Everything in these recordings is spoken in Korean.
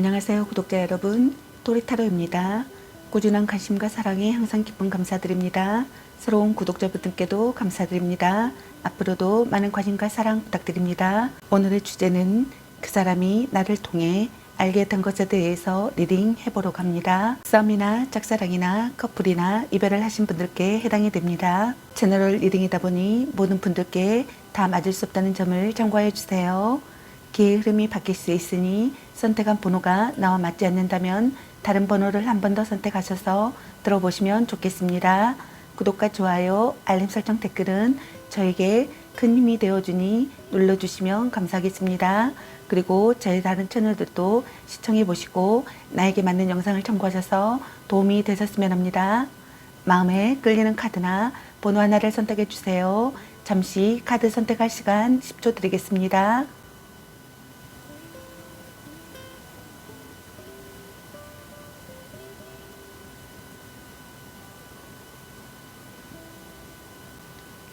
안녕하세요 구독자 여러분, 또리타로입니다. 꾸준한 관심과 사랑에 항상 기쁨 감사드립니다. 새로운 구독자분들께도 감사드립니다. 앞으로도 많은 관심과 사랑 부탁드립니다. 오늘의 주제는 그 사람이 나를 통해 알게 된 것에 대해서 리딩 해보려고 합니다. 썸이나 짝사랑이나 커플이나 이별을 하신 분들께 해당이 됩니다. 채널 리딩이다 보니 모든 분들께 다 맞을 수 없다는 점을 참고해 주세요. 기의 흐름이 바뀔 수 있으니 선택한 번호가 나와 맞지 않는다면 다른 번호를 한 번 더 선택하셔서 들어보시면 좋겠습니다. 구독과 좋아요, 알림 설정, 댓글은 저에게 큰 힘이 되어주니 눌러주시면 감사하겠습니다. 그리고 저희 다른 채널들도 시청해 보시고 나에게 맞는 영상을 참고하셔서 도움이 되셨으면 합니다. 마음에 끌리는 카드나 번호 하나를 선택해 주세요. 잠시 카드 선택할 시간 10초 드리겠습니다.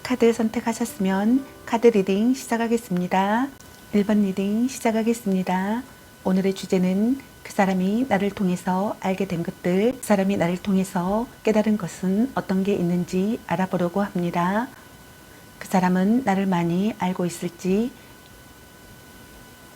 카드 선택하셨으면 카드 리딩 시작하겠습니다. 1번 리딩 시작하겠습니다. 오늘의 주제는 그 사람이 나를 통해서 알게 된 것들, 그 사람이 나를 통해서 깨달은 것은 어떤 게 있는지 알아보려고 합니다. 그 사람은 나를 많이 알고 있을지,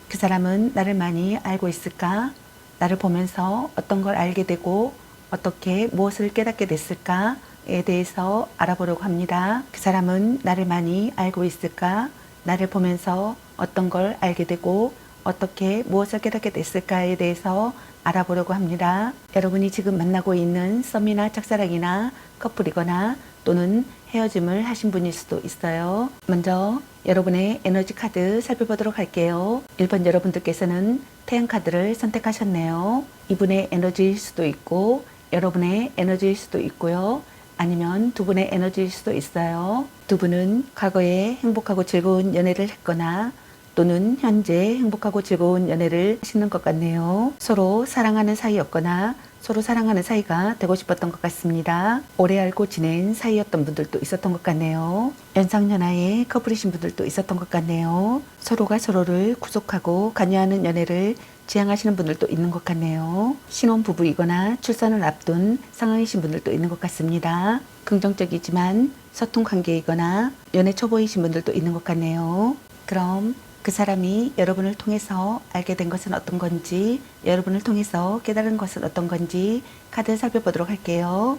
그 사람은 나를 많이 알고 있을까? 나를 보면서 어떤 걸 알게 되고 어떻게 무엇을 깨닫게 됐을까에 대해서 알아보려고 합니다. 그 사람은 나를 많이 알고 있을까? 나를 보면서 어떤 걸 알게 되고 어떻게 무엇을 깨닫게 됐을까에 대해서 알아보려고 합니다. 여러분이 지금 만나고 있는 썸이나 짝사랑이나 커플이거나 또는 헤어짐을 하신 분일 수도 있어요. 먼저 여러분의 에너지 카드 살펴보도록 할게요. 1번 여러분들께서는 태양 카드를 선택하셨네요. 이분의 에너지일 수도 있고 여러분의 에너지일 수도 있고요. 아니면 두 분의 에너지일 수도 있어요. 두 분은 과거에 행복하고 즐거운 연애를 했거나 또는 현재 행복하고 즐거운 연애를 하시는 것 같네요. 서로 사랑하는 사이였거나 서로 사랑하는 사이가 되고 싶었던 것 같습니다. 오래 알고 지낸 사이였던 분들도 있었던 것 같네요. 연상연하의 커플이신 분들도 있었던 것 같네요. 서로가 서로를 구속하고 관여하는 연애를 지향하시는 분들도 있는 것 같네요. 신혼부부이거나 출산을 앞둔 상황이신 분들도 있는 것 같습니다. 긍정적이지만 서툰 관계이거나 연애 초보이신 분들도 있는 것 같네요. 그럼 그 사람이 여러분을 통해서 알게 된 것은 어떤 건지, 여러분을 통해서 깨달은 것은 어떤 건지 카드 살펴보도록 할게요.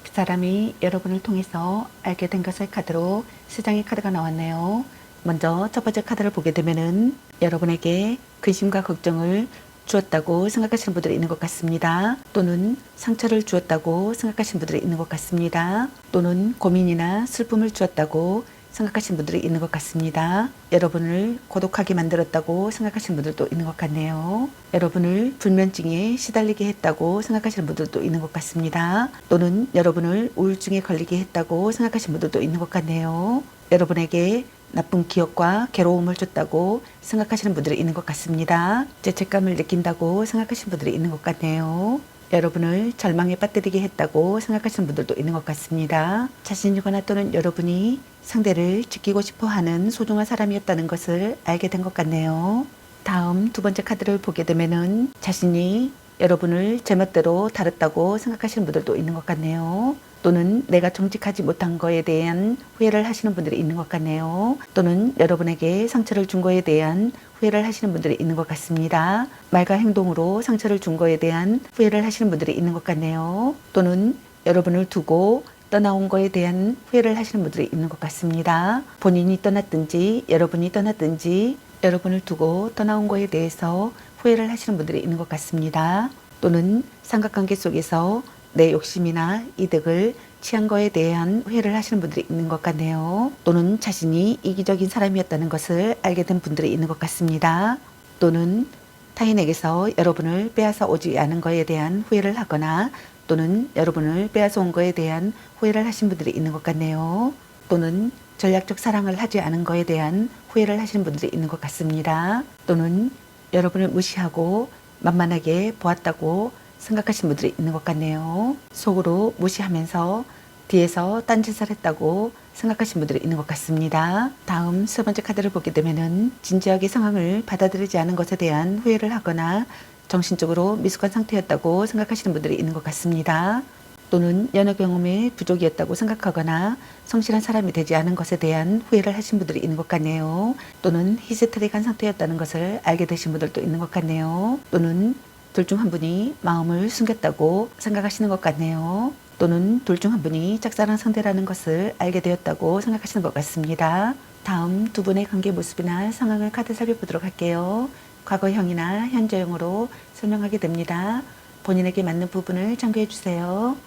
그 사람이 여러분을 통해서 알게 된 것을 카드로 3장의 카드가 나왔네요. 먼저 첫 번째 카드를 보게 되면은 여러분에게 근심과 걱정을 주었다고 생각하시는 분들이 있는 것 같습니다. 또는 상처를 주었다고 생각하시는 분들이 있는 것 같습니다. 또는 고민이나 슬픔을 주었다고 생각하시는 분들이 있는 것 같습니다. 여러분을 고독하게 만들었다고 생각하시는 분들도 있는 것 같네요. 여러분을 불면증에 시달리게 했다고 생각하시는 분들도 있는 것 같습니다. 또는 여러분을 우울증에 걸리게 했다고 생각하시는 분들도 있는 것 같네요. 여러분에게 나쁜 기억과 괴로움을 줬다고 생각하시는 분들이 있는 것 같습니다. 죄책감을 느낀다고 생각하시는 분들이 있는 것 같네요. 여러분을 절망에 빠뜨리게 했다고 생각하시는 분들도 있는 것 같습니다. 자신이거나 또는 여러분이 상대를 지키고 싶어 하는 소중한 사람이었다는 것을 알게 된 것 같네요. 다음 두 번째 카드를 보게 되면은 자신이 여러분을 제멋대로 다뤘다고 생각하시는 분들도 있는 것 같네요. 또는 내가 정직하지 못한 거에 대한 후회를 하시는 분들이 있는 것 같네요. 또는 여러분에게 상처를 준 거에 대한 후회를 하시는 분들이 있는 것 같습니다. 말과 행동으로 상처를 준 거에 대한 후회를 하시는 분들이 있는 것 같네요. 또는 여러분을 두고 떠나온 거에 대한 후회를 하시는 분들이 있는 것 같습니다. 본인이 떠났든지 여러분이 떠났든지 여러분을 두고 떠나온 거에 대해서 후회를 하시는 분들이 있는 것 같습니다. 또는 삼각관계 속에서 내 욕심이나 이득을 취한 거에 대한 후회를 하시는 분들이 있는 것 같네요. 또는 자신이 이기적인 사람이었다는 것을 알게 된 분들이 있는 것 같습니다. 또는 타인에게서 여러분을 빼앗아 오지 않은 거에 대한 후회를 하거나 또는 여러분을 빼앗아 온 거에 대한 후회를 하신 분들이 있는 것 같네요. 또는 전략적 사랑을 하지 않은 거에 대한 후회를 하시는 분들이 있는 것 같습니다. 또는 여러분을 무시하고 만만하게 보았다고 생각하시는 분들이 있는 것 같네요. 속으로 무시하면서 뒤에서 딴짓을 했다고 생각하시는 분들이 있는 것 같습니다. 다음 세 번째 카드를 보게 되면은 진지하게 상황을 받아들이지 않은 것에 대한 후회를 하거나 정신적으로 미숙한 상태였다고 생각하시는 분들이 있는 것 같습니다. 또는 연애 경험의 부족이었다고 생각하거나 성실한 사람이 되지 않은 것에 대한 후회를 하신 분들이 있는 것 같네요. 또는 히스테릭한 상태였다는 것을 알게 되신 분들도 있는 것 같네요. 또는 둘 중 한 분이 마음을 숨겼다고 생각하시는 것 같네요. 또는 둘 중 한 분이 짝사랑 상대라는 것을 알게 되었다고 생각하시는 것 같습니다. 다음 두 분의 관계 모습이나 상황을 카드 살펴보도록 할게요. 과거형이나 현재형으로 설명하게 됩니다. 본인에게 맞는 부분을 참고해 주세요.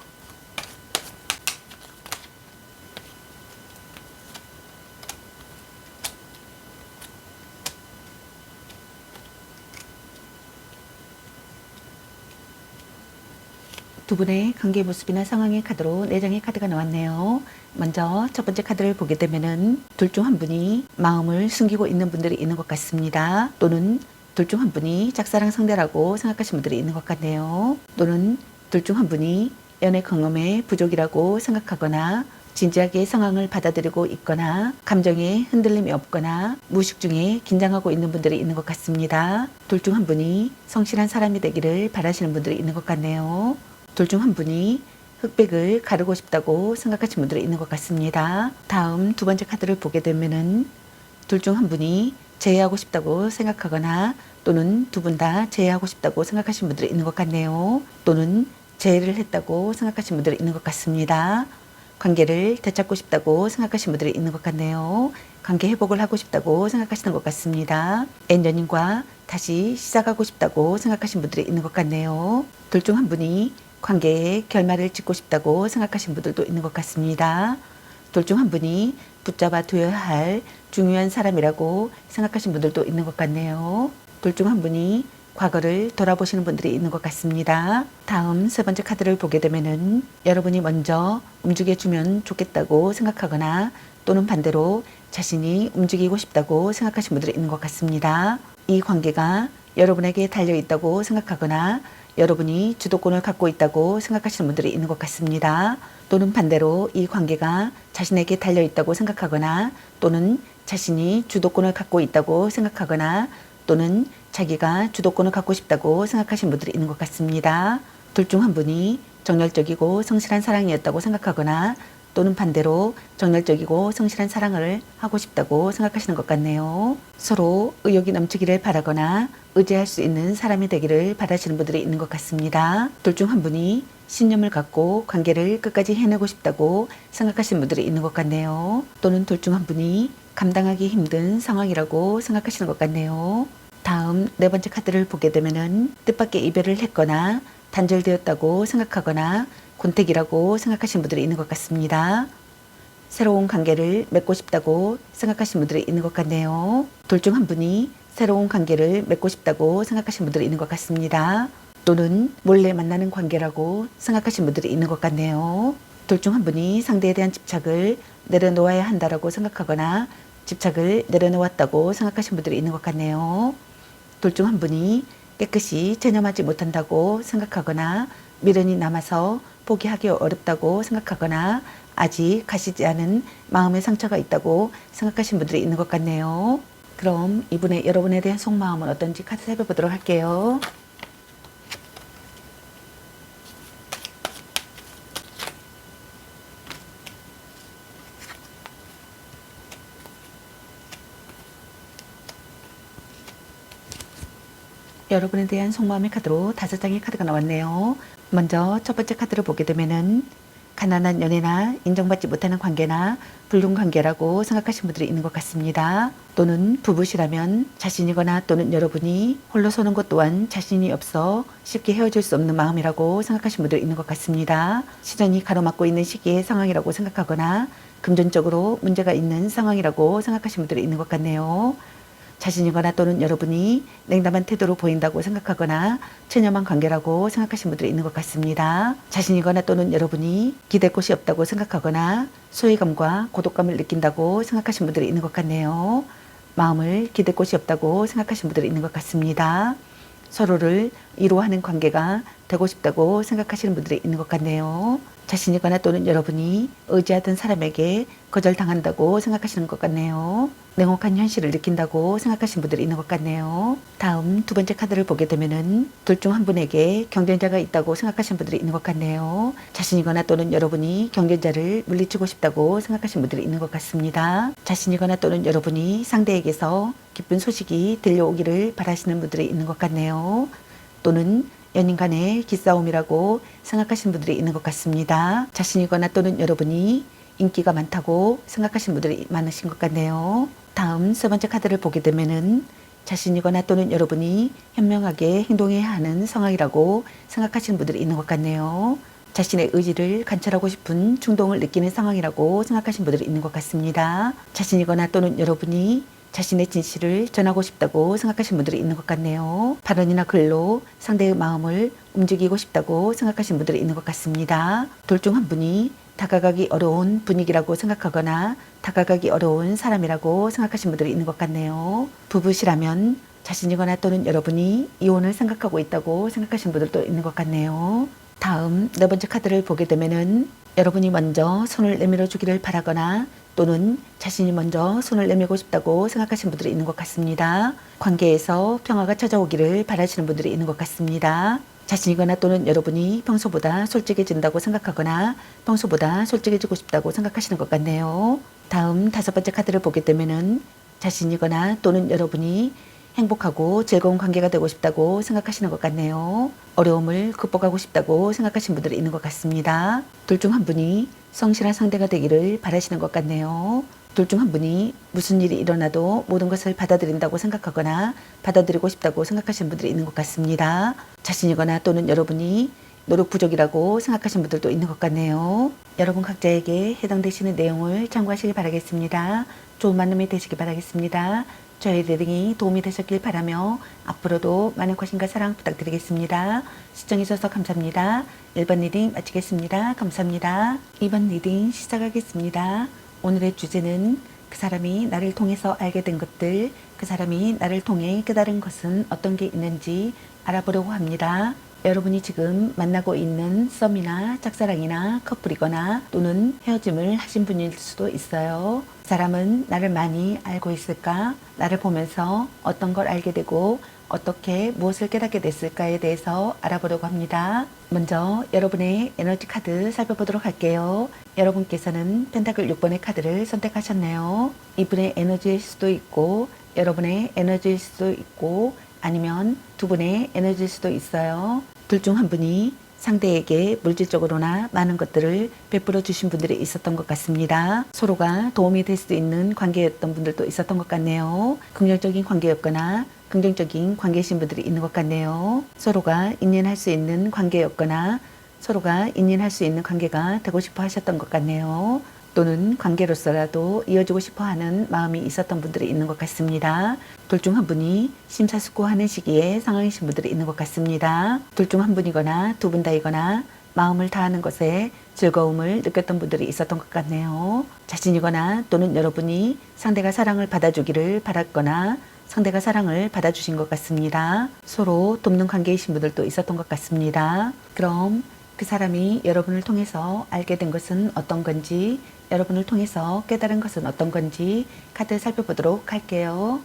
두 분의 관계 모습이나 상황의 카드로 4장의 카드가 나왔네요. 먼저 첫 번째 카드를 보게 되면은 둘 중 한 분이 마음을 숨기고 있는 분들이 있는 것 같습니다. 또는 둘 중 한 분이 짝사랑 상대라고 생각하시는 분들이 있는 것 같네요. 또는 둘 중 한 분이 연애 경험의 부족이라고 생각하거나 진지하게 상황을 받아들이고 있거나 감정에 흔들림이 없거나 무의식 중에 긴장하고 있는 분들이 있는 것 같습니다. 둘 중 한 분이 성실한 사람이 되기를 바라시는 분들이 있는 것 같네요. 둘 중 한 분이 흑백을 가르고 싶다고 생각하시는 분들이 있는 것 같습니다. 다음 두 번째 카드를 보게 되면은 둘 중 한 분이 제외하고 싶다고 생각하거나 또는 두 분 다 제외하고 싶다고 생각하시는 분들이 있는 것 같네요. 또는 제외를 했다고 생각하시는 분들이 있는 것 같습니다. 관계를 되찾고 싶다고 생각하시는 분들이 있는 것 같네요. 관계 회복을 하고 싶다고 생각하시는 것 같습니다. N년님과 다시 시작하고 싶다고 생각하시는 분들이 있는 것 같네요. 둘 중 한 분이 관계에 결말을 짓고 싶다고 생각하시는 분들도 있는 것 같습니다. 둘 중 한 분이 붙잡아 두어야 할 중요한 사람이라고 생각하시는 분들도 있는 것 같네요. 둘 중 한 분이 과거를 돌아보시는 분들이 있는 것 같습니다. 다음 세 번째 카드를 보게 되면은 여러분이 먼저 움직여주면 좋겠다고 생각하거나 또는 반대로 자신이 움직이고 싶다고 생각하시는 분들이 있는 것 같습니다. 이 관계가 여러분에게 달려 있다고 생각하거나 여러분이 주도권을 갖고 있다고 생각하시는 분들이 있는 것 같습니다. 또는 반대로 이 관계가 자신에게 달려 있다고 생각하거나 또는 자신이 주도권을 갖고 있다고 생각하거나 또는 자기가 주도권을 갖고 싶다고 생각하시는 분들이 있는 것 같습니다. 둘 중 한 분이 정열적이고 성실한 사랑이었다고 생각하거나 또는 반대로 정열적이고 성실한 사랑을 하고 싶다고 생각하시는 것 같네요. 서로 의욕이 넘치기를 바라거나 의지할 수 있는 사람이 되기를 바라시는 분들이 있는 것 같습니다. 둘 중 한 분이 신념을 갖고 관계를 끝까지 해내고 싶다고 생각하시는 분들이 있는 것 같네요. 또는 둘 중 한 분이 감당하기 힘든 상황이라고 생각하시는 것 같네요. 다음 네 번째 카드를 보게 되면은 뜻밖의 이별을 했거나 단절되었다고 생각하거나 권태기라고 생각하시는 분들이 있는 것 같습니다. 새로운 관계를 맺고 싶다고 생각하시는 분들이 있는 것 같네요. 둘 중 한 분이 새로운 관계를 맺고 싶다고 생각하시는 분들이 있는 것 같습니다. 또는 몰래 만나는 관계라고 생각하시는 분들이 있는 것 같네요. 둘 중 한 분이 상대에 대한 집착을 내려놓아야 한다라고 생각하거나 집착을 내려놓았다고 생각하시는 분들이 있는 것 같네요. 둘 중 한 분이 깨끗이 체념하지 못한다고 생각하거나 미련이 남아서 포기하기 어렵다고 생각하거나 아직 가시지 않은 마음의 상처가 있다고 생각하시는 분들이 있는 것 같네요. 그럼 이분의 여러분에 대한 속마음은 어떤지 카드 살펴보도록 할게요. 여러분에 대한 속마음의 카드로 5장의 카드가 나왔네요. 먼저 첫 번째 카드를 보게 되면은 가난한 연애나 인정받지 못하는 관계나 불륜 관계라고 생각하시는 분들이 있는 것 같습니다. 또는 부부시라면 자신이거나 또는 여러분이 홀로 서는 것 또한 자신이 없어 쉽게 헤어질 수 없는 마음이라고 생각하시는 분들이 있는 것 같습니다. 시련이 가로막고 있는 시기의 상황이라고 생각하거나 금전적으로 문제가 있는 상황이라고 생각하시는 분들이 있는 것 같네요. 자신이거나 또는 여러분이 냉담한 태도로 보인다고 생각하거나 체념한 관계라고 생각하시는 분들이 있는 것 같습니다. 자신이거나 또는 여러분이 기댈 곳이 없다고 생각하거나 소외감과 고독감을 느낀다고 생각하시는 분들이 있는 것 같네요. 마음을 기댈 곳이 없다고 생각하시는 분들이 있는 것 같습니다. 서로를 이루어하는 관계가 되고 싶다고 생각하시는 분들이 있는 것 같네요. 자신이거나 또는 여러분이 의지하던 사람에게 거절당한다고 생각하시는 것 같네요. 냉혹한 현실을 느낀다고 생각하시는 분들이 있는 것 같네요. 다음 두 번째 카드를 보게 되면은 둘 중 한 분에게 경쟁자가 있다고 생각하시는 분들이 있는 것 같네요. 자신이거나 또는 여러분이 경쟁자를 물리치고 싶다고 생각하시는 분들이 있는 것 같습니다. 자신이거나 또는 여러분이 상대에게서 기쁜 소식이 들려오기를 바라시는 분들이 있는 것 같네요. 또는 연인 간의 기싸움이라고 생각하시는 분들이 있는 것 같습니다. 자신이거나 또는 여러분이 인기가 많다고 생각하시는 분들이 많으신 것 같네요. 다음 세 번째 카드를 보게 되면은 자신이거나 또는 여러분이 현명하게 행동해야 하는 상황이라고 생각하시는 분들이 있는 것 같네요. 자신의 의지를 관철하고 싶은 충동을 느끼는 상황이라고 생각하시는 분들이 있는 것 같습니다. 자신이거나 또는 여러분이 자신의 진실을 전하고 싶다고 생각하시는 분들이 있는 것 같네요. 발언이나 글로 상대의 마음을 움직이고 싶다고 생각하시는 분들이 있는 것 같습니다. 둘 중 한 분이 다가가기 어려운 분위기라고 생각하거나 다가가기 어려운 사람이라고 생각하시는 분들이 있는 것 같네요. 부부시라면 자신이거나 또는 여러분이 이혼을 생각하고 있다고 생각하시는 분들도 있는 것 같네요. 다음 네 번째 카드를 보게 되면은 여러분이 먼저 손을 내밀어 주기를 바라거나 또는 자신이 먼저 손을 내밀고 싶다고 생각하시는 분들이 있는 것 같습니다. 관계에서 평화가 찾아오기를 바라시는 분들이 있는 것 같습니다. 자신이거나 또는 여러분이 평소보다 솔직해진다고 생각하거나 평소보다 솔직해지고 싶다고 생각하시는 것 같네요. 다음 다섯 번째 카드를 보게 되면은 자신이거나 또는 여러분이 행복하고 즐거운 관계가 되고 싶다고 생각하시는 것 같네요. 어려움을 극복하고 싶다고 생각하시는 분들이 있는 것 같습니다. 둘 중 한 분이 성실한 상대가 되기를 바라시는 것 같네요. 둘 중 한 분이 무슨 일이 일어나도 모든 것을 받아들인다고 생각하거나 받아들이고 싶다고 생각하시는 분들이 있는 것 같습니다. 자신이거나 또는 여러분이 노력 부족이라고 생각하시는 분들도 있는 것 같네요. 여러분 각자에게 해당되시는 내용을 참고하시길 바라겠습니다. 좋은 만남이 되시길 바라겠습니다. 저희 리딩이 도움이 되셨길 바라며 앞으로도 많은 관심과 사랑 부탁드리겠습니다. 시청해주셔서 감사합니다. 1번 리딩 마치겠습니다. 감사합니다. 2번 리딩 시작하겠습니다. 오늘의 주제는 그 사람이 나를 통해서 알게 된 것들, 그 사람이 나를 통해 깨달은 것은 어떤 게 있는지 알아보려고 합니다. 여러분이 지금 만나고 있는 썸이나 짝사랑이나 커플이거나 또는 헤어짐을 하신 분일 수도 있어요. 그 사람은 나를 많이 알고 있을까? 나를 보면서 어떤 걸 알게 되고 어떻게 무엇을 깨닫게 됐을까에 대해서 알아보려고 합니다. 먼저 여러분의 에너지 카드 살펴보도록 할게요. 여러분께서는 펜타클 6번의 카드를 선택하셨네요. 이분의 에너지일 수도 있고 여러분의 에너지일 수도 있고 아니면 두 분의 에너지일 수도 있어요. 둘 중 한 분이 상대에게 물질적으로나 많은 것들을 베풀어 주신 분들이 있었던 것 같습니다. 서로가 도움이 될 수 있는 관계였던 분들도 있었던 것 같네요. 긍정적인 관계였거나 긍정적인 관계이신 분들이 있는 것 같네요. 서로가 인연할 수 있는 관계였거나 서로가 인연할 수 있는 관계가 되고 싶어 하셨던 것 같네요. 또는 관계로서라도 이어지고 싶어 하는 마음이 있었던 분들이 있는 것 같습니다. 둘 중 한 분이 심사숙고하는 시기에 상황이신 분들이 있는 것 같습니다. 둘 중 한 분이거나 두 분 다이거나 마음을 다하는 것에 즐거움을 느꼈던 분들이 있었던 것 같네요. 자신이거나 또는 여러분이 상대가 사랑을 받아주기를 바랐거나 상대가 사랑을 받아주신 것 같습니다. 서로 돕는 관계이신 분들도 있었던 것 같습니다. 그럼 그 사람이 여러분을 통해서 알게 된 것은 어떤 건지, 여러분을 통해서 깨달은 것은 어떤 건지 카드 살펴보도록 할게요.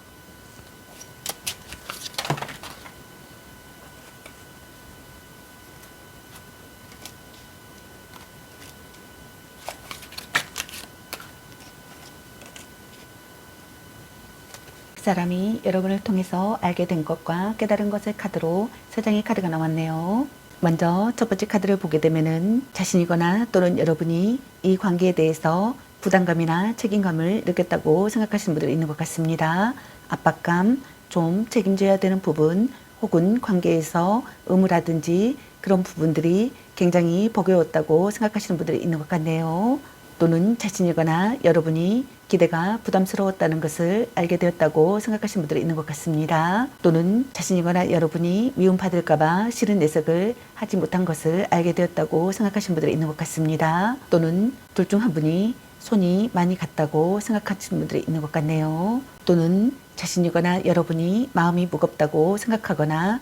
그 사람이 여러분을 통해서 알게 된 것과 깨달은 것의 카드로 세 장의 카드가 나왔네요. 먼저 첫 번째 카드를 보게 되면은 자신이거나 또는 여러분이 이 관계에 대해서 부담감이나 책임감을 느꼈다고 생각하시는 분들이 있는 것 같습니다. 압박감, 좀 책임져야 되는 부분 혹은 관계에서 의무라든지 그런 부분들이 굉장히 버거웠다고 생각하시는 분들이 있는 것 같네요. 또는 자신이거나 여러분이 기대가 부담스러웠다는 것을 알게 되었다고 생각하시는 분들이 있는 것 같습니다. 또는 자신이거나 여러분이 미움받을까봐 싫은 내색을 하지 못한 것을 알게 되었다고 생각하시는 분들이 있는 것 같습니다. 또는 둘 중 한 분이 손이 많이 갔다고 생각하시는 분들이 있는 것 같네요. 또는 자신이거나 여러분이 마음이 무겁다고 생각하거나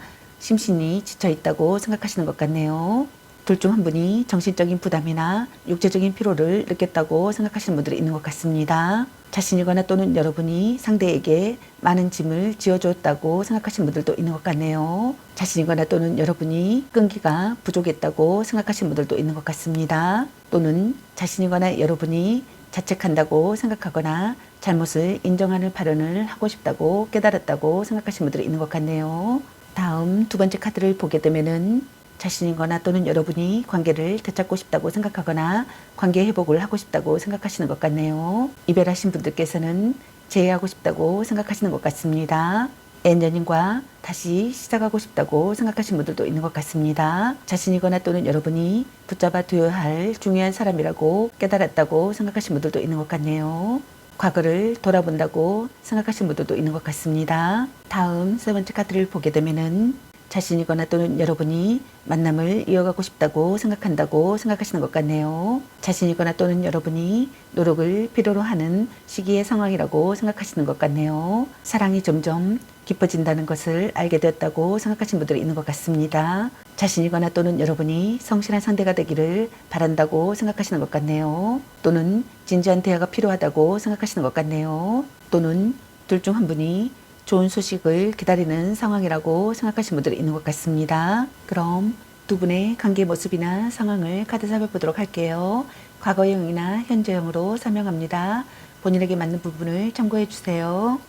심신이 지쳐 있다고 생각하시는 것 같네요. 둘 중 한 분이 정신적인 부담이나 육체적인 피로를 느꼈다고 생각하시는 분들이 있는 것 같습니다. 자신이거나 또는 여러분이 상대에게 많은 짐을 지어주었다고 생각하시는 분들도 있는 것 같네요. 자신이거나 또는 여러분이 끈기가 부족했다고 생각하시는 분들도 있는 것 같습니다. 또는 자신이거나 여러분이 자책한다고 생각하거나 잘못을 인정하는 발언을 하고 싶다고 깨달았다고 생각하시는 분들이 있는 것 같네요. 다음 두 번째 카드를 보게 되면은 자신이거나 또는 여러분이 관계를 되찾고 싶다고 생각하거나 관계 회복을 하고 싶다고 생각하시는 것 같네요. 이별하신 분들께서는 재회하고 싶다고 생각하시는 것 같습니다. 엔연인과 다시 시작하고 싶다고 생각하시는 분들도 있는 것 같습니다. 자신이거나 또는 여러분이 붙잡아 두어야 할 중요한 사람이라고 깨달았다고 생각하시는 분들도 있는 것 같네요. 과거를 돌아본다고 생각하시는 분들도 있는 것 같습니다. 다음 세 번째 카드를 보게 되면은 자신이거나 또는 여러분이 만남을 이어가고 싶다고 생각한다고 생각하시는 것 같네요. 자신이거나 또는 여러분이 노력을 필요로 하는 시기의 상황이라고 생각하시는 것 같네요. 사랑이 점점 깊어진다는 것을 알게 되었다고 생각하시는 분들이 있는 것 같습니다. 자신이거나 또는 여러분이 성실한 상대가 되기를 바란다고 생각하시는 것 같네요. 또는 진지한 대화가 필요하다고 생각하시는 것 같네요. 또는 둘 중 한 분이 좋은 소식을 기다리는 상황이라고 생각하시는 분들이 있는 것 같습니다. 그럼 두 분의 관계 모습이나 상황을 카드 살펴보도록 할게요. 과거형이나 현재형으로 설명합니다. 본인에게 맞는 부분을 참고해 주세요.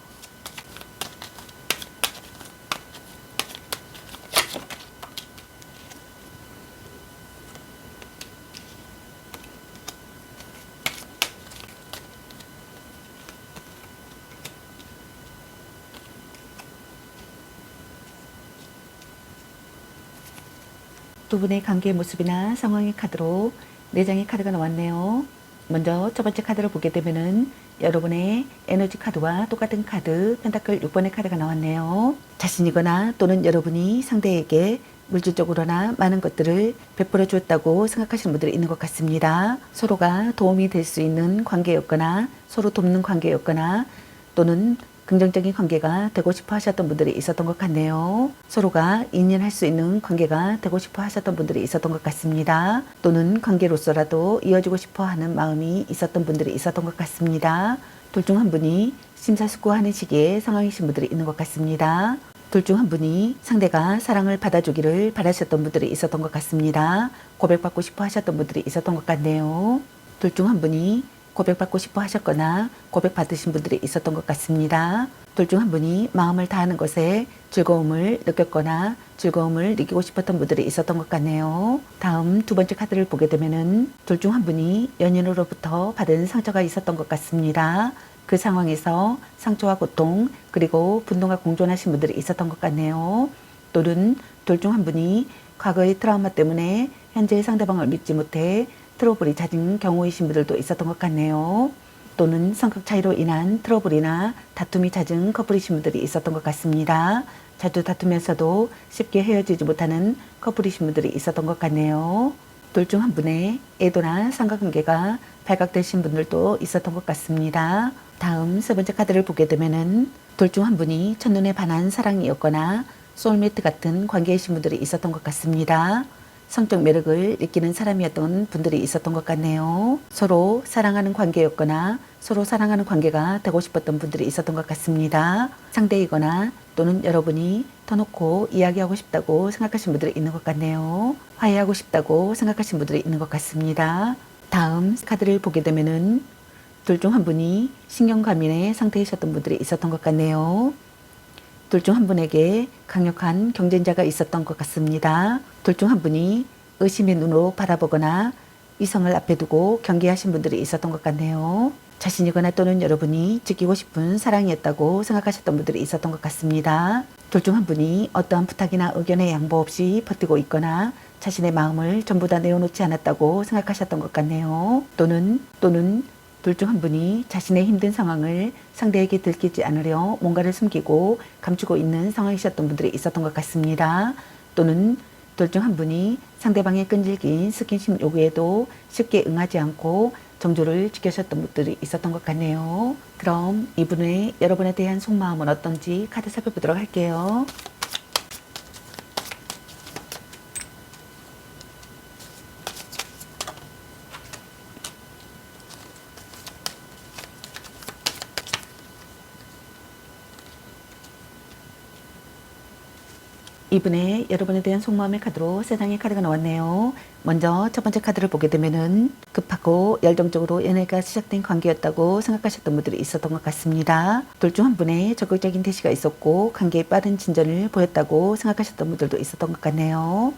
두 분의 관계의 모습이나 상황의 카드로 4장의 카드가 나왔네요. 먼저 첫 번째 카드를 보게 되면은 여러분의 에너지 카드와 똑같은 카드 펜타클 6번의 카드가 나왔네요. 자신이거나 또는 여러분이 상대에게 물질적으로나 많은 것들을 베풀어 주었다고 생각하시는 분들이 있는 것 같습니다. 서로가 도움이 될 수 있는 관계였거나 서로 돕는 관계였거나 또는 긍정적인 관계가 되고 싶어 하셨던 분들이 있었던 것 같네요. 서로가 인연할 수 있는 관계가 되고 싶어 하셨던 분들이 있었던 것 같습니다. 또는 관계로서라도 이어지고 싶어 하는 마음이 있었던 분들이 있었던 것 같습니다. 둘 중 한 분이 심사숙고하는 시기에 상황이신 분들이 있는 것 같습니다. 둘 중 한 분이 상대가 사랑을 받아주기를 바라셨던 분들이 있었던 것 같습니다. 고백받고 싶어 하셨던 분들이 있었던 것 같네요. 둘 중 한 분이 고백받고 싶어 하셨거나 고백받으신 분들이 있었던 것 같습니다. 둘 중 한 분이 마음을 다하는 것에 즐거움을 느꼈거나 즐거움을 느끼고 싶었던 분들이 있었던 것 같네요. 다음 두 번째 카드를 보게 되면은 둘 중 한 분이 연인으로부터 받은 상처가 있었던 것 같습니다. 그 상황에서 상처와 고통 그리고 분노가 공존하신 분들이 있었던 것 같네요. 또는 둘 중 한 분이 과거의 트라우마 때문에 현재의 상대방을 믿지 못해 트러블이 잦은 경우이신 분들도 있었던 것 같네요. 또는 성격 차이로 인한 트러블이나 다툼이 잦은 커플이신 분들이 있었던 것 같습니다. 자주 다투면서도 쉽게 헤어지지 못하는 커플이신 분들이 있었던 것 같네요. 둘 중 한 분의 애도나 삼각관계가 발각되신 분들도 있었던 것 같습니다. 다음 세 번째 카드를 보게 되면은 둘 중 한 분이 첫눈에 반한 사랑이었거나 소울메이트 같은 관계이신 분들이 있었던 것 같습니다. 성적 매력을 느끼는 사람이었던 분들이 있었던 것 같네요. 서로 사랑하는 관계였거나 서로 사랑하는 관계가 되고 싶었던 분들이 있었던 것 같습니다. 상대이거나 또는 여러분이 터놓고 이야기하고 싶다고 생각하신 분들이 있는 것 같네요. 화해하고 싶다고 생각하신 분들이 있는 것 같습니다. 다음 카드를 보게 되면은 둘 중 한 분이 신경과민의 상태이셨던 분들이 있었던 것 같네요. 둘 중 한 분에게 강력한 경쟁자가 있었던 것 같습니다. 둘 중 한 분이 의심의 눈으로 바라보거나 이성을 앞에 두고 경계하신 분들이 있었던 것 같네요. 자신이거나 또는 여러분이 지키고 싶은 사랑이었다고 생각하셨던 분들이 있었던 것 같습니다. 둘 중 한 분이 어떠한 부탁이나 의견에 양보 없이 버티고 있거나 자신의 마음을 전부 다 내어놓지 않았다고 생각하셨던 것 같네요. 또는 둘 중 한 분이 자신의 힘든 상황을 상대에게 들키지 않으려 뭔가를 숨기고 감추고 있는 상황이셨던 분들이 있었던 것 같습니다. 또는 둘 중 한 분이 상대방의 끈질긴 스킨십 요구에도 쉽게 응하지 않고 정조를 지켜셨던 분들이 있었던 것 같네요. 그럼 이분의 여러분에 대한 속마음은 어떤지 카드 살펴보도록 할게요. 이분의 여러분에 대한 속마음의 카드로 3장의 카드가 나왔네요. 먼저 첫 번째 카드를 보게 되면은 급하고 열정적으로 연애가 시작된 관계였다고 생각하셨던 분들이 있었던 것 같습니다. 둘 중 한 분의 적극적인 대시가 있었고 관계에 빠른 진전을 보였다고 생각하셨던 분들도 있었던 것 같네요.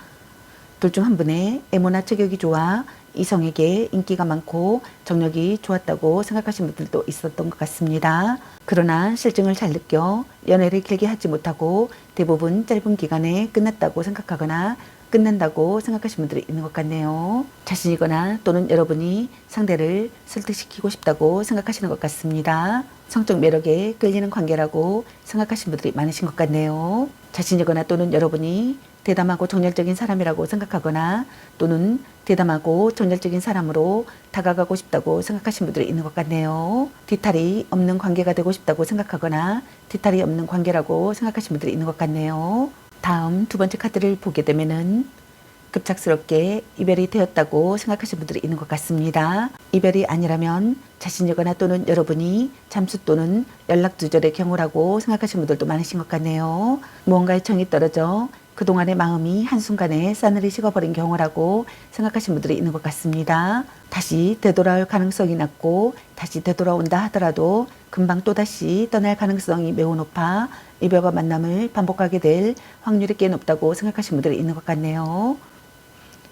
둘 중 한 분의 애모나 체격이 좋아 이성에게 인기가 많고 정력이 좋았다고 생각하신 분들도 있었던 것 같습니다. 그러나 실증을 잘 느껴 연애를 길게 하지 못하고 대부분 짧은 기간에 끝났다고 생각하거나 끝난다고 생각하시는 분들이 있는 것 같네요. 자신이거나 또는 여러분이 상대를 설득시키고 싶다고 생각하시는 것 같습니다. 성적 매력에 끌리는 관계라고 생각하시는 분들이 많으신 것 같네요. 자신이거나 또는 여러분이 대담하고 정열적인 사람이라고 생각하거나 또는 대담하고 정열적인 사람으로 다가가고 싶다고 생각하시는 분들이 있는 것 같네요. 뒤탈이 없는 관계가 되고 싶다고 생각하거나 뒤탈이 없는 관계라고 생각하시는 분들이 있는 것 같네요. 다음 두 번째 카드를 보게 되면은 급작스럽게 이별이 되었다고 생각하시는 분들이 있는 것 같습니다. 이별이 아니라면 자신이거나 또는 여러분이 잠수 또는 연락 두절의 경우라고 생각하시는 분들도 많으신 것 같네요. 무언가에 정이 떨어져 그동안의 마음이 한순간에 싸늘히 식어버린 경우라고 생각하시는 분들이 있는 것 같습니다. 다시 되돌아올 가능성이 낮고 다시 되돌아온다 하더라도 금방 또다시 떠날 가능성이 매우 높아 이별과 만남을 반복하게 될 확률이 꽤 높다고 생각하시는 분들이 있는 것 같네요.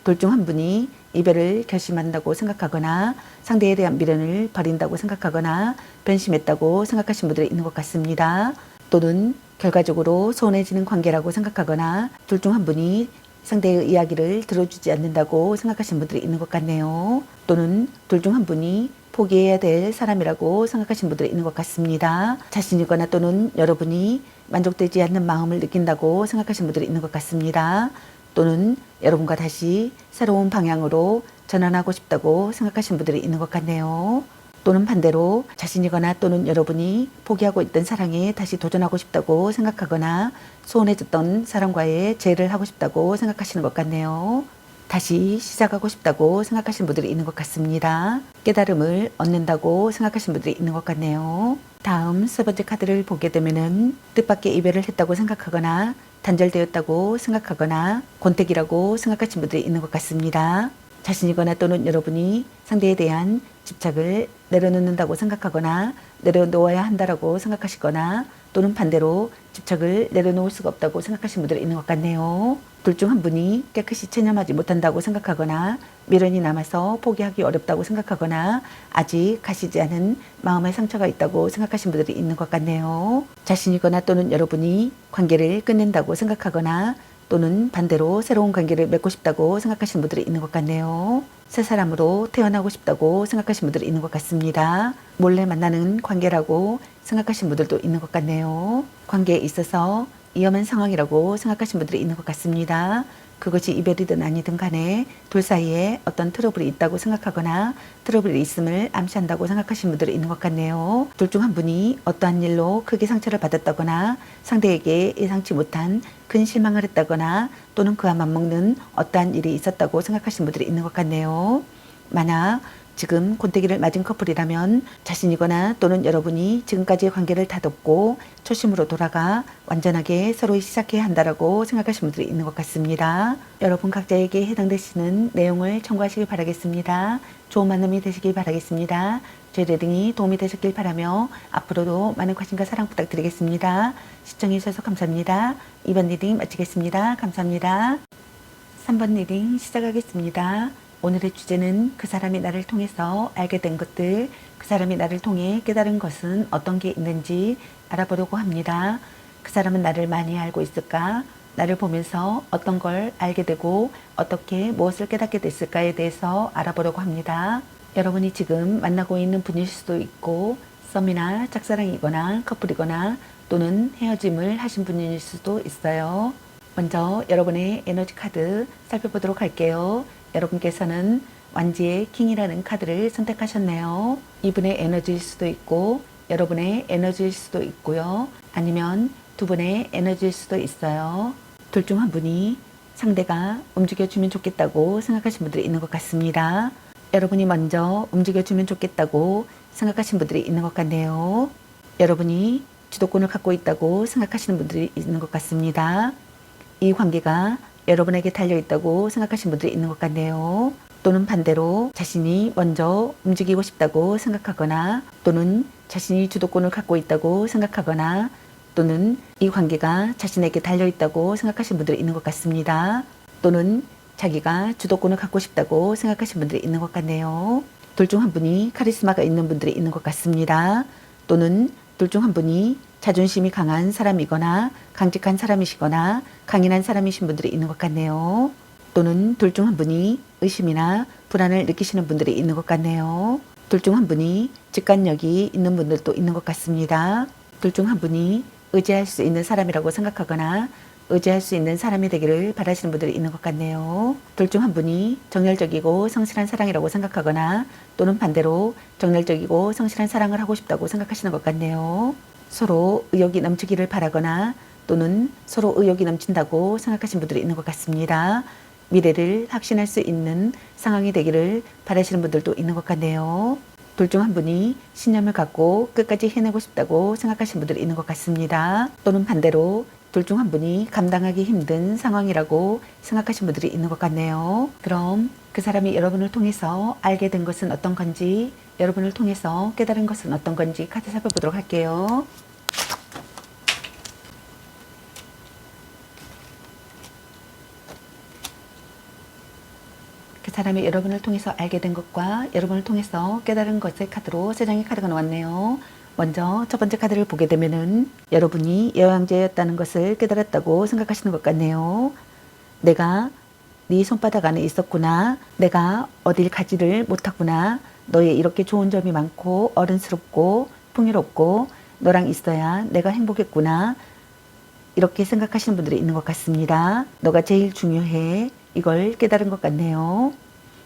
둘 중 한 분이 이별을 결심한다고 생각하거나 상대에 대한 미련을 버린다고 생각하거나 변심했다고 생각하시는 분들이 있는 것 같습니다. 또는 결과적으로 소원해지는 관계라고 생각하거나 둘 중 한 분이 상대의 이야기를 들어주지 않는다고 생각하시는 분들이 있는 것 같네요. 또는 둘 중 한 분이 포기해야 될 사람이라고 생각하시는 분들이 있는 것 같습니다. 자신이거나 또는 여러분이 만족되지 않는 마음을 느낀다고 생각하시는 분들이 있는 것 같습니다. 또는 여러분과 다시 새로운 방향으로 전환하고 싶다고 생각하시는 분들이 있는 것 같네요. 또는 반대로 자신이거나 또는 여러분이 포기하고 있던 사랑에 다시 도전하고 싶다고 생각하거나 소원해졌던 사람과의 재회를 하고 싶다고 생각하시는 것 같네요. 다시 시작하고 싶다고 생각하시는 분들이 있는 것 같습니다. 깨달음을 얻는다고 생각하시는 분들이 있는 것 같네요. 다음 세 번째 카드를 보게 되면은 뜻밖의 이별을 했다고 생각하거나 단절되었다고 생각하거나 권태기라고 생각하시는 분들이 있는 것 같습니다. 자신이거나 또는 여러분이 상대에 대한 집착을 내려놓는다고 생각하거나 내려놓아야 한다라고 생각하시거나 또는 반대로 집착을 내려놓을 수가 없다고 생각하시는 분들이 있는 것 같네요. 둘 중 한 분이 깨끗이 체념하지 못한다고 생각하거나 미련이 남아서 포기하기 어렵다고 생각하거나 아직 가시지 않은 마음의 상처가 있다고 생각하시는 분들이 있는 것 같네요. 자신이거나 또는 여러분이 관계를 끝낸다고 생각하거나 또는 반대로 새로운 관계를 맺고 싶다고 생각하시는 분들이 있는 것 같네요. 새 사람으로 태어나고 싶다고 생각하시는 분들이 있는 것 같습니다. 몰래 만나는 관계라고 생각하시는 분들도 있는 것 같네요. 관계에 있어서 위험한 상황이라고 생각하시는 분들이 있는 것 같습니다. 그것이 이별이든 아니든 간에 둘 사이에 어떤 트러블이 있다고 생각하거나 트러블이 있음을 암시한다고 생각하시는 분들이 있는 것 같네요. 둘 중 한 분이 어떠한 일로 크게 상처를 받았다거나 상대에게 예상치 못한 큰 실망을 했다거나 또는 그와 맞먹는 어떠한 일이 있었다고 생각하시는 분들이 있는 것 같네요. 만약 지금 권태기를 맞은 커플이라면 자신이거나 또는 여러분이 지금까지의 관계를 다듬고 초심으로 돌아가 완전하게 서로 시작해야 한다라고 생각하시는 분들이 있는 것 같습니다. 여러분 각자에게 해당되시는 내용을 참고하시길 바라겠습니다. 좋은 만남이 되시길 바라겠습니다. 제 리딩이 도움이 되셨길 바라며 앞으로도 많은 관심과 사랑 부탁드리겠습니다. 시청해 주셔서 감사합니다. 2번 리딩 마치겠습니다. 감사합니다. 3번 리딩 시작하겠습니다. 오늘의 주제는 그 사람이 나를 통해서 알게 된 것들, 그 사람이 나를 통해 깨달은 것은 어떤 게 있는지 알아보려고 합니다. 그 사람은 나를 많이 알고 있을까? 나를 보면서 어떤 걸 알게 되고 어떻게 무엇을 깨닫게 됐을까에 대해서 알아보려고 합니다. 여러분이 지금 만나고 있는 분일 수도 있고 썸이나 짝사랑이거나 커플이거나 또는 헤어짐을 하신 분일 수도 있어요. 먼저 여러분의 에너지 카드 살펴보도록 할게요. 여러분께서는 완지의 킹이라는 카드를 선택하셨네요. 이분의 에너지일 수도 있고 여러분의 에너지일 수도 있고요. 아니면 두 분의 에너지일 수도 있어요. 둘 중 한 분이 상대가 움직여주면 좋겠다고 생각하시는 분들이 있는 것 같습니다. 여러분이 먼저 움직여주면 좋겠다고 생각하시는 분들이 있는 것 같네요. 여러분이 주도권을 갖고 있다고 생각하시는 분들이 있는 것 같습니다. 이 관계가 여러분에게 달려있다고 생각하시는 분들이 있는 것 같네요. 또는 반대로 자신이 먼저 움직이고 싶다고 생각하거나 또는 자신이 주도권을 갖고 있다고 생각하거나 또는 이 관계가 자신에게 달려있다고 생각하시는 분들이 있는 것 같습니다. 또는 자기가 주도권을 갖고 싶다고 생각하시는 분들이 있는 것 같네요. 둘 중 한 분이 카리스마가 있는 분들이 있는 것 같습니다. 또는 둘 중 한 분이 자존심이 강한 사람이거나 강직한 사람이시거나 강인한 사람이신 분들이 있는 것 같네요. 또는 둘 중 한 분이 의심이나 불안을 느끼시는 분들이 있는 것 같네요. 둘 중 한 분이 직관력이 있는 분들도 있는 것 같습니다. 둘 중 한 분이 의지할 수 있는 사람이라고 생각하거나 의지할 수 있는 사람이 되기를 바라시는 분들이 있는 것 같네요. 둘 중 한 분이 정열적이고 성실한 사랑이라고 생각하거나 또는 반대로 정열적이고 성실한 사랑을 하고 싶다고 생각하시는 것 같네요. 서로 의욕이 넘치기를 바라거나 또는 서로 의욕이 넘친다고 생각하시는 분들이 있는 것 같습니다. 미래를 확신할 수 있는 상황이 되기를 바라시는 분들도 있는 것 같네요. 둘 중 한 분이 신념을 갖고 끝까지 해내고 싶다고 생각하시는 분들이 있는 것 같습니다. 또는 반대로 둘 중 한 분이 감당하기 힘든 상황이라고 생각하시는 분들이 있는 것 같네요. 그럼 그 사람이 여러분을 통해서 알게 된 것은 어떤 건지, 여러분을 통해서 깨달은 것은 어떤 건지 카드 살펴보도록 할게요. 그 사람이 여러분을 통해서 알게 된 것과 여러분을 통해서 깨달은 것의 카드로 3장의 카드가 나왔네요. 먼저 첫 번째 카드를 보게 되면은 여러분이 여왕제였다는 것을 깨달았다고 생각하시는 것 같네요. 내가 네 손바닥 안에 있었구나. 내가 어딜 가지를 못하구나. 너의 이렇게 좋은 점이 많고 어른스럽고 풍요롭고 너랑 있어야 내가 행복했구나. 이렇게 생각하시는 분들이 있는 것 같습니다. 너가 제일 중요해. 이걸 깨달은 것 같네요.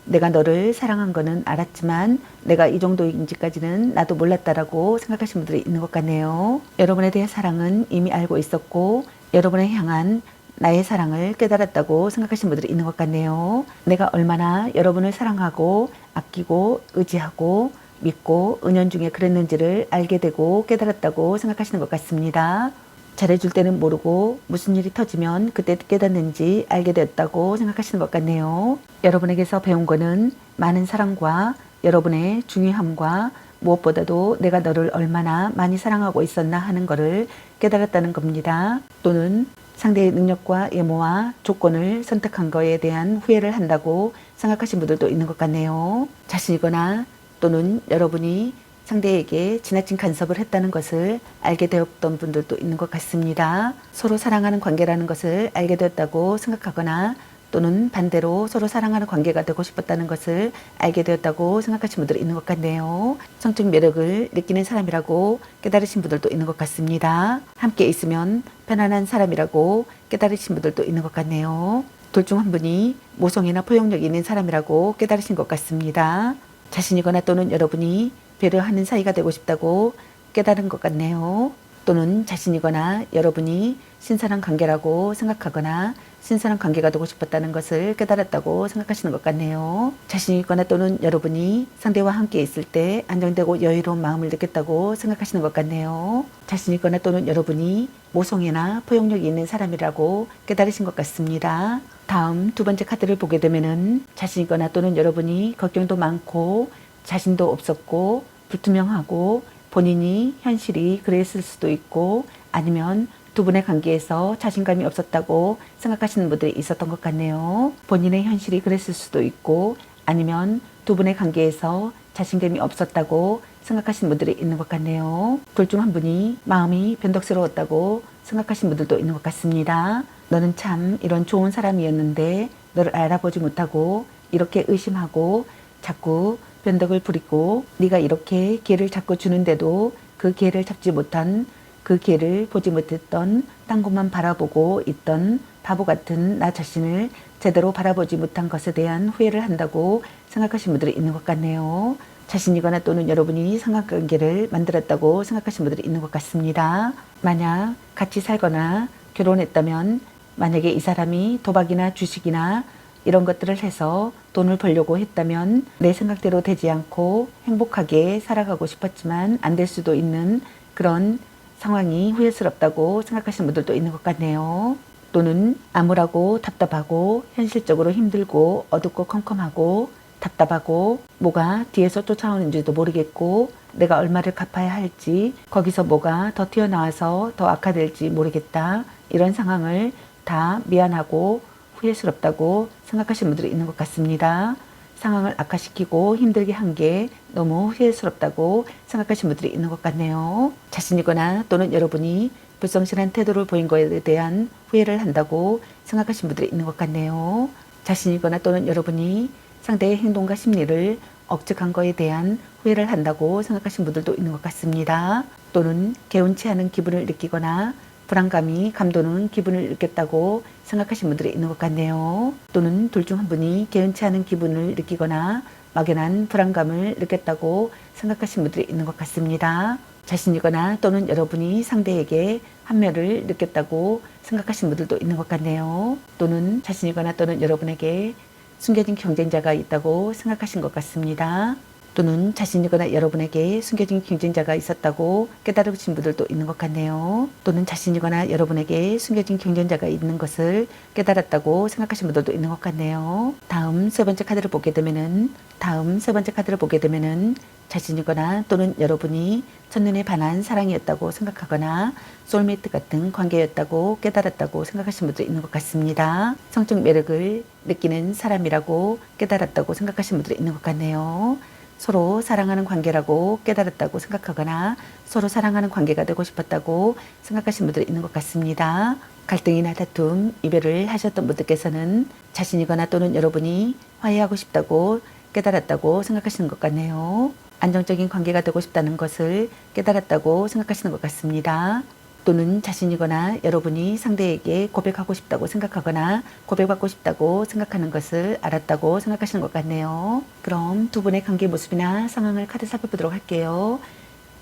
내가 너를 사랑한 거는 알았지만 내가 이 정도인지까지는 나도 몰랐다라고 생각하시는 분들이 있는 것 같네요. 여러분에 대한 사랑은 이미 알고 있었고 여러분을 향한 나의 사랑을 깨달았다고 생각하시는 분들이 있는 것 같네요. 내가 얼마나 여러분을 사랑하고 아끼고 의지하고 믿고 은연중에 그랬는지를 알게 되고 깨달았다고 생각하시는 것 같습니다. 잘해줄 때는 모르고 무슨 일이 터지면 그때 깨닫는지 알게 되었다고 생각하시는 것 같네요. 여러분에게서 배운 거는 많은 사랑과 여러분의 중요함과 무엇보다도 내가 너를 얼마나 많이 사랑하고 있었나 하는 것을 깨달았다는 겁니다. 또는 상대의 능력과 예모와 조건을 선택한 거에 대한 후회를 한다고 생각하시는 분들도 있는 것 같네요. 자신이거나 또는 여러분이 상대에게 지나친 간섭을 했다는 것을 알게 되었던 분들도 있는 것 같습니다. 서로 사랑하는 관계라는 것을 알게 되었다고 생각하거나 또는 반대로 서로 사랑하는 관계가 되고 싶었다는 것을 알게 되었다고 생각하시는 분들이 있는 것 같네요. 성적 매력을 느끼는 사람이라고 깨달으신 분들도 있는 것 같습니다. 함께 있으면 편안한 사람이라고 깨달으신 분들도 있는 것 같네요. 둘 중 한 분이 모성애나 포용력이 있는 사람이라고 깨달으신 것 같습니다. 자신이거나 또는 여러분이 배려하는 사이가 되고 싶다고 깨달은 것 같네요. 또는 자신이거나 여러분이 신선한 관계라고 생각하거나 신선한 관계가 되고 싶었다는 것을 깨달았다고 생각하시는 것 같네요. 자신이거나 또는 여러분이 상대와 함께 있을 때 안정되고 여유로운 마음을 느꼈다고 생각하시는 것 같네요. 자신이거나 또는 여러분이 모성애나 포용력이 있는 사람이라고 깨달으신 것 같습니다. 다음 두 번째 카드를 보게 되면은 자신이거나 또는 여러분이 걱정도 많고 자신도 없었고 불투명하고 본인이 현실이 그랬을 수도 있고 아니면 두 분의 관계에서 자신감이 없었다고 생각하시는 분들이 있었던 것 같네요. 본인의 현실이 그랬을 수도 있고 아니면 두 분의 관계에서 자신감이 없었다고 생각하시는 분들이 있는 것 같네요. 둘 중 한 분이 마음이 변덕스러웠다고 생각하시는 분들도 있는 것 같습니다. 너는 참 이런 좋은 사람이었는데 너를 알아보지 못하고 이렇게 의심하고 자꾸 변덕을 부리고 네가 이렇게 기회를 자꾸 주는데도 그 기회를 잡지 못한 그 기회를 보지 못했던 딴 곳만 바라보고 있던 바보 같은 나 자신을 제대로 바라보지 못한 것에 대한 후회를 한다고 생각하시는 분들이 있는 것 같네요. 자신이거나 또는 여러분이 삼각관계를 만들었다고 생각하시는 분들이 있는 것 같습니다. 만약 같이 살거나 결혼했다면 만약에 이 사람이 도박이나 주식이나 이런 것들을 해서 돈을 벌려고 했다면 내 생각대로 되지 않고 행복하게 살아가고 싶었지만 안 될 수도 있는 그런 상황이 후회스럽다고 생각하시는 분들도 있는 것 같네요. 또는 암울하고 답답하고 현실적으로 힘들고 어둡고 컴컴하고 답답하고 뭐가 뒤에서 쫓아오는지도 모르겠고 내가 얼마를 갚아야 할지 거기서 뭐가 더 튀어나와서 더 악화될지 모르겠다. 이런 상황을 다 미안하고 후회스럽다고 생각하시는 분들이 있는 것 같습니다. 상황을 악화시키고 힘들게 한 게 너무 후회스럽다고 생각하시는 분들이 있는 것 같네요. 자신이거나 또는 여러분이 불성실한 태도를 보인 것에 대한 후회를 한다고 생각하시는 분들이 있는 것 같네요. 자신이거나 또는 여러분이 상대의 행동과 심리를 억측한 것에 대한 후회를 한다고 생각하시는 분들도 있는 것 같습니다. 또는 개운치 않은 기분을 느끼거나 불안감이 감도는 기분을 느꼈다고 생각하시는 분들이 있는 것 같네요. 또는 둘 중 한 분이 개운치 않은 기분을 느끼거나 막연한 불안감을 느꼈다고 생각하시는 분들이 있는 것 같습니다. 자신이거나 또는 여러분이 상대에게 한멸을 느꼈다고 생각하시는 분들도 있는 것 같네요. 또는 자신이거나 또는 여러분에게 숨겨진 경쟁자가 있다고 생각하신 것 같습니다. 또는 자신이거나 여러분에게 숨겨진 경쟁자가 있었다고 깨달으신 분들도 있는 것 같네요. 또는 자신이거나 여러분에게 숨겨진 경쟁자가 있는 것을 깨달았다고 생각하신 분들도 있는 것 같네요. 다음 세 번째 카드를 보게 되면은 자신이거나 또는 여러분이 첫눈에 반한 사랑이었다고 생각하거나 소울메이트 같은 관계였다고 깨달았다고 생각하시는 분도 있는 것 같습니다. 성적 매력을 느끼는 사람이라고 깨달았다고 생각하시는 분들이 있는 것 같네요. 서로 사랑하는 관계라고 깨달았다고 생각하거나 서로 사랑하는 관계가 되고 싶었다고 생각하시는 분들이 있는 것 같습니다. 갈등이나 다툼, 이별을 하셨던 분들께서는 자신이거나 또는 여러분이 화해하고 싶다고 깨달았다고 생각하시는 것 같네요. 안정적인 관계가 되고 싶다는 것을 깨달았다고 생각하시는 것 같습니다. 또는 자신이거나 여러분이 상대에게 고백하고 싶다고 생각하거나 고백받고 싶다고 생각하는 것을 알았다고 생각하시는 것 같네요. 그럼 두 분의 관계 모습이나 상황을 카드 살펴보도록 할게요.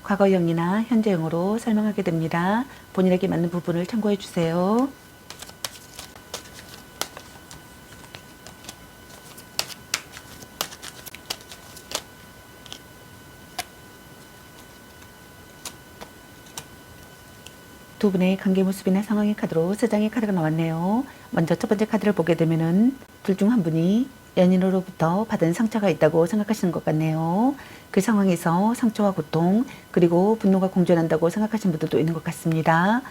과거형이나 현재형으로 설명하게 됩니다. 본인에게 맞는 부분을 참고해 주세요. 두 분의 관계 모습이나 상황의 카드로 세 장의 카드가 나왔네요. 먼저 첫 번째 카드를 보게 되면은 둘 중 한 분이 연인으로부터 받은 상처가 있다고 생각하시는 것 같네요. 그 상황에서 상처와 고통 그리고 분노가 공존한다고 생각하시는 분들도 있는 것 같습니다.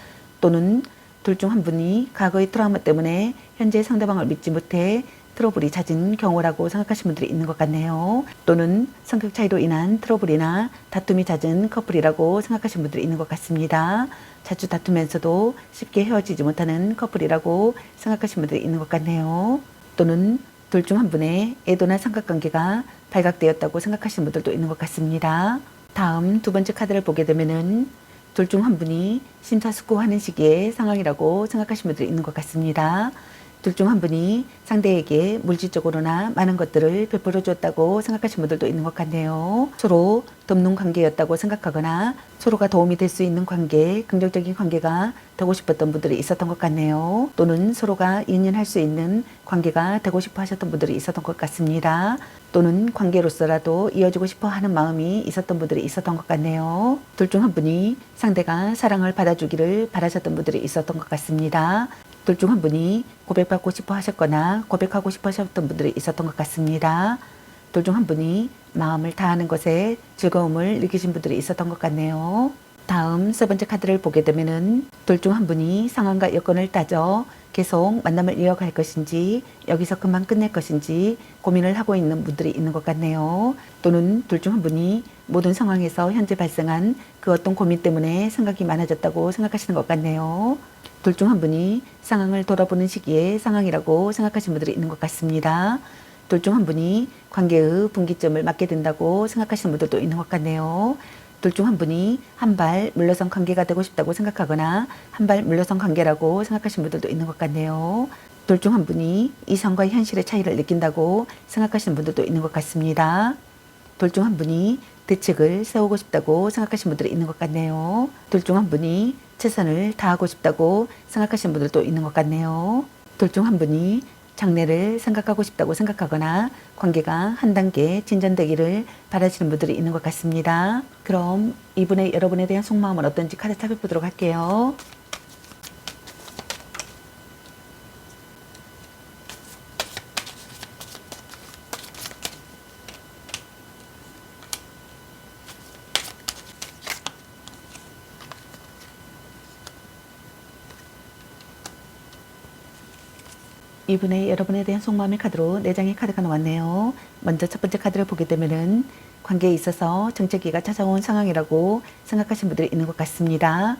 또는 둘 중 한 분이 과거의 트라우마 때문에 현재 상대방을 믿지 못해 트러블이 잦은 경우라고 생각하시는 분들이 있는 것 같네요. 또는 성격 차이로 인한 트러블이나 다툼이 잦은 커플이라고 생각하시는 분들이 있는 것 같습니다. 자주 다투면서도 쉽게 헤어지지 못하는 커플이라고 생각하시는 분들이 있는 것 같네요. 또는 둘 중 한 분의 애도나 삼각관계가 발각되었다고 생각하시는 분들도 있는 것 같습니다. 다음 두 번째 카드를 보게 되면은 둘 중 한 분이 심사숙고하는 시기의 상황이라고 생각하시는 분들이 있는 것 같습니다. 둘 중 한 분이 상대에게 물질적으로나 많은 것들을 베풀어 줬다고 생각하시는 분들도 있는 것 같네요. 서로 돕는 관계였다고 생각하거나 서로가 도움이 될 수 있는 관계, 긍정적인 관계가 되고 싶었던 분들이 있었던 것 같네요. 또는 서로가 인연할 수 있는 관계가 되고 싶어 하셨던 분들이 있었던 것 같습니다. 또는 관계로서라도 이어지고 싶어 하는 마음이 있었던 분들이 있었던 것 같네요. 둘 중 한 분이 상대가 사랑을 받아주기를 바라셨던 분들이 있었던 것 같습니다. 둘 중 한 분이 고백받고 싶어 하셨거나 고백하고 싶어 하셨던 분들이 있었던 것 같습니다. 둘 중 한 분이 마음을 다하는 것에 즐거움을 느끼신 분들이 있었던 것 같네요. 다음 세 번째 카드를 보게 되면은 둘 중 한 분이 상황과 여건을 따져 계속 만남을 이어갈 것인지 여기서 그만 끝낼 것인지 고민을 하고 있는 분들이 있는 것 같네요. 또는 둘 중 한 분이 모든 상황에서 현재 발생한 그 어떤 고민 때문에 생각이 많아졌다고 생각하시는 것 같네요. 둘 중 한 분이 상황을 돌아보는 시기에 상황이라고 생각하시는 분들이 있는 것 같습니다. 둘 중 한 분이 관계의 분기점을 맞게 된다고 생각하시는 분들도 있는 것 같네요. 둘 중 한 분이 한 발 물러선 관계가 되고 싶다고 생각하거나 한 발 물러선 관계라고 생각하시는 분들도 있는 것 같네요. 둘 중 한 분이 이성과 현실의 차이를 느낀다고 생각하시는 분들도 있는 것 같습니다. 둘 중 한 분이 대책을 세우고 싶다고 생각하시는 분들이 있는 것 같네요. 둘 중 한 분이 최선을 다하고 싶다고 생각하시는 분들도 있는 것 같네요. 둘 중 한 분이 장래를 생각하고 싶다고 생각하거나 관계가 한 단계 진전되기를 바라시는 분들이 있는 것 같습니다. 그럼 이분의 여러분에 대한 속마음은 어떤지 카드 살펴보도록 할게요. 이분의 여러분에 대한 속마음의 카드로 4장의 카드가 나왔네요. 먼저 첫 번째 카드를 보게 되면은 관계에 있어서 정체기가 찾아온 상황이라고 생각하시는 분들이 있는 것 같습니다.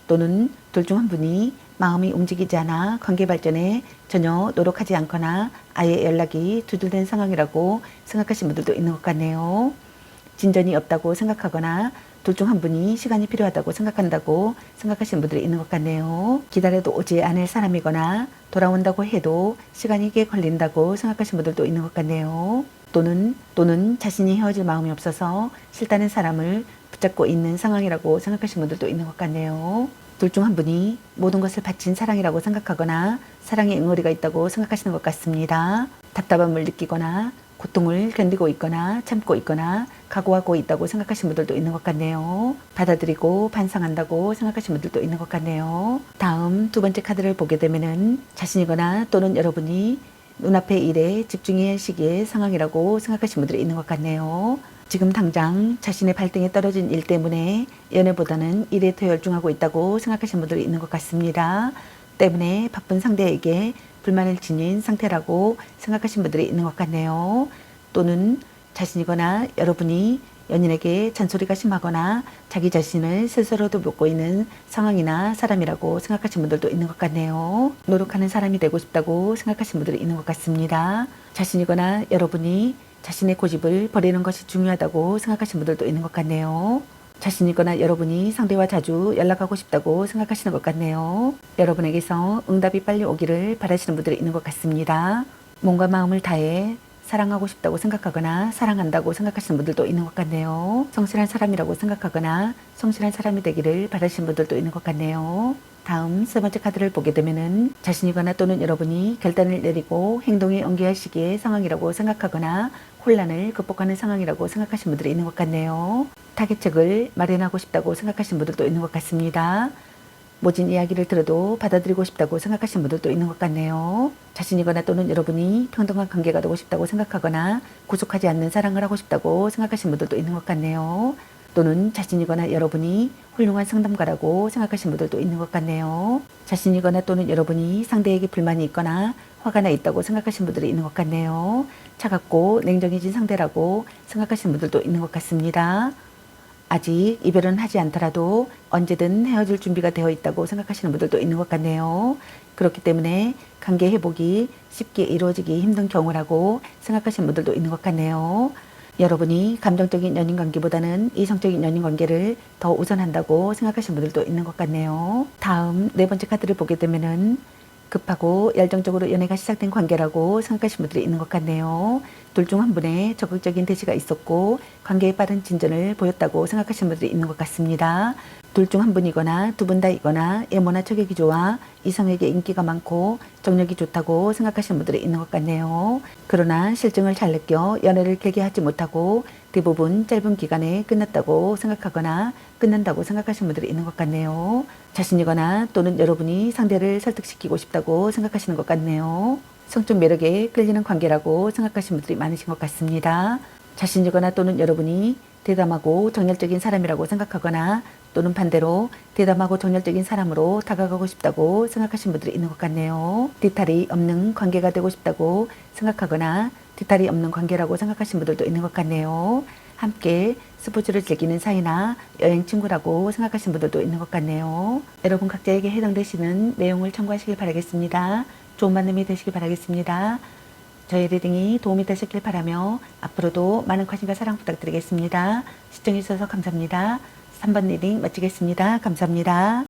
또는 둘 중 한 분이 마음이 움직이지 않아 관계 발전에 전혀 노력하지 않거나 아예 연락이 두절된 상황이라고 생각하시는 분들도 있는 것 같네요. 진전이 없다고 생각하거나 둘 중 한 분이 시간이 필요하다고 생각하시는 분들이 있는 것 같네요. 기다려도 오지 않을 사람이거나 돌아온다고 해도 시간이 꽤 걸린다고 생각하시는 분들도 있는 것 같네요. 또는 자신이 헤어질 마음이 없어서 싫다는 사람을 붙잡고 있는 상황이라고 생각하시는 분들도 있는 것 같네요. 둘 중 한 분이 모든 것을 바친 사랑이라고 생각하거나 사랑의 응어리가 있다고 생각하시는 것 같습니다. 답답함을 느끼거나 고통을 견디고 있거나 참고 있거나 각오하고 있다고 생각하시는 분들도 있는 것 같네요. 받아들이고 반성한다고 생각하시는 분들도 있는 것 같네요. 다음 두 번째 카드를 보게 되면은 자신이거나 또는 여러분이 눈앞의 일에 집중해야 시기의 상황이라고 생각하시는 분들이 있는 것 같네요. 지금 당장 자신의 발등에 떨어진 일 때문에 연애보다는 일에 더 열중하고 있다고 생각하시는 분들이 있는 것 같습니다. 때문에 바쁜 상대에게 불만을 지닌 상태라고 생각하시는 분들이 있는 것 같네요. 또는 자신이거나 여러분이 연인에게 잔소리가 심하거나 자기 자신을 스스로도 묻고 있는 상황이나 사람이라고 생각하시는 분들도 있는 것 같네요. 노력하는 사람이 되고 싶다고 생각하시는 분들이 있는 것 같습니다. 자신이거나 여러분이 자신의 고집을 버리는 것이 중요하다고 생각하시는 분들도 있는 것 같네요. 자신이거나 여러분이 상대와 자주 연락하고 싶다고 생각하시는 것 같네요. 여러분에게서 응답이 빨리 오기를 바라시는 분들이 있는 것 같습니다. 몸과 마음을 다해 사랑하고 싶다고 생각하거나 사랑한다고 생각하시는 분들도 있는 것 같네요. 성실한 사람이라고 생각하거나 성실한 사람이 되기를 바라시는 분들도 있는 것 같네요. 다음 세 번째 카드를 보게 되면은 자신이거나 또는 여러분이 결단을 내리고 행동에 옮겨야 할 시기의 상황이라고 생각하거나 혼란을 극복하는 상황이라고 생각하시는 분들이 있는 것 같네요. 타겟책을 마련하고 싶다고 생각하시는 분들도 있는 것 같습니다. 모진 이야기를 들어도 받아들이고 싶다고 생각하시는 분들도 있는 것 같네요. 자신이거나 또는 여러분이 평등한 관계가 되고 싶다고 생각하거나 구속하지 않는 사랑을 하고 싶다고 생각하시는 분들도 있는 것 같네요. 또는 자신이거나 여러분이 훌륭한 상담가라고 생각하시는 분들도 있는 것 같네요. 자신이거나 또는 여러분이 상대에게 불만이 있거나 화가 나 있다고 생각하시는 분들이 있는 것 같네요. 차갑고 냉정해진 상대라고 생각하시는 분들도 있는 것 같습니다. 아직 이별은 하지 않더라도 언제든 헤어질 준비가 되어 있다고 생각하시는 분들도 있는 것 같네요. 그렇기 때문에 관계 회복이 쉽게 이루어지기 힘든 경우라고 생각하시는 분들도 있는 것 같네요. 여러분이 감정적인 연인 관계보다는 이성적인 연인 관계를 더 우선한다고 생각하시는 분들도 있는 것 같네요. 다음 네 번째 카드를 보게 되면은 급하고 열정적으로 연애가 시작된 관계라고 생각하시는 분들이 있는 것 같네요. 둘 중 한 분의 적극적인 대시가 있었고 관계에 빠른 진전을 보였다고 생각하시는 분들이 있는 것 같습니다. 둘 중 한 분이거나 두 분 다이거나 외모나 체격이 좋아 이성에게 인기가 많고 정력이 좋다고 생각하시는 분들이 있는 것 같네요. 그러나 실증을 잘 느껴 연애를 길게 하지 못하고 대부분 짧은 기간에 끝났다고 생각하거나 끝난다고 생각하시는 분들이 있는 것 같네요. 자신이거나 또는 여러분이 상대를 설득시키고 싶다고 생각하시는 것 같네요. 성적 매력에 끌리는 관계라고 생각하시는 분들이 많으신 것 같습니다. 자신이거나 또는 여러분이 대담하고 정열적인 사람이라고 생각하거나 또는 반대로 대담하고 정열적인 사람으로 다가가고 싶다고 생각하시는 분들이 있는 것 같네요. 뒤탈이 없는 관계가 되고 싶다고 생각하거나 뒤탈이 없는 관계라고 생각하시는 분들도 있는 것 같네요. 함께 스포츠를 즐기는 사이나 여행 친구라고 생각하시는 분들도 있는 것 같네요. 여러분 각자에게 해당되시는 내용을 참고하시길 바라겠습니다. 좋은 만남이 되시길 바라겠습니다. 저희 리딩이 도움이 되셨길 바라며 앞으로도 많은 관심과 사랑 부탁드리겠습니다. 시청해 주셔서 감사합니다. 3번 리딩 마치겠습니다. 감사합니다.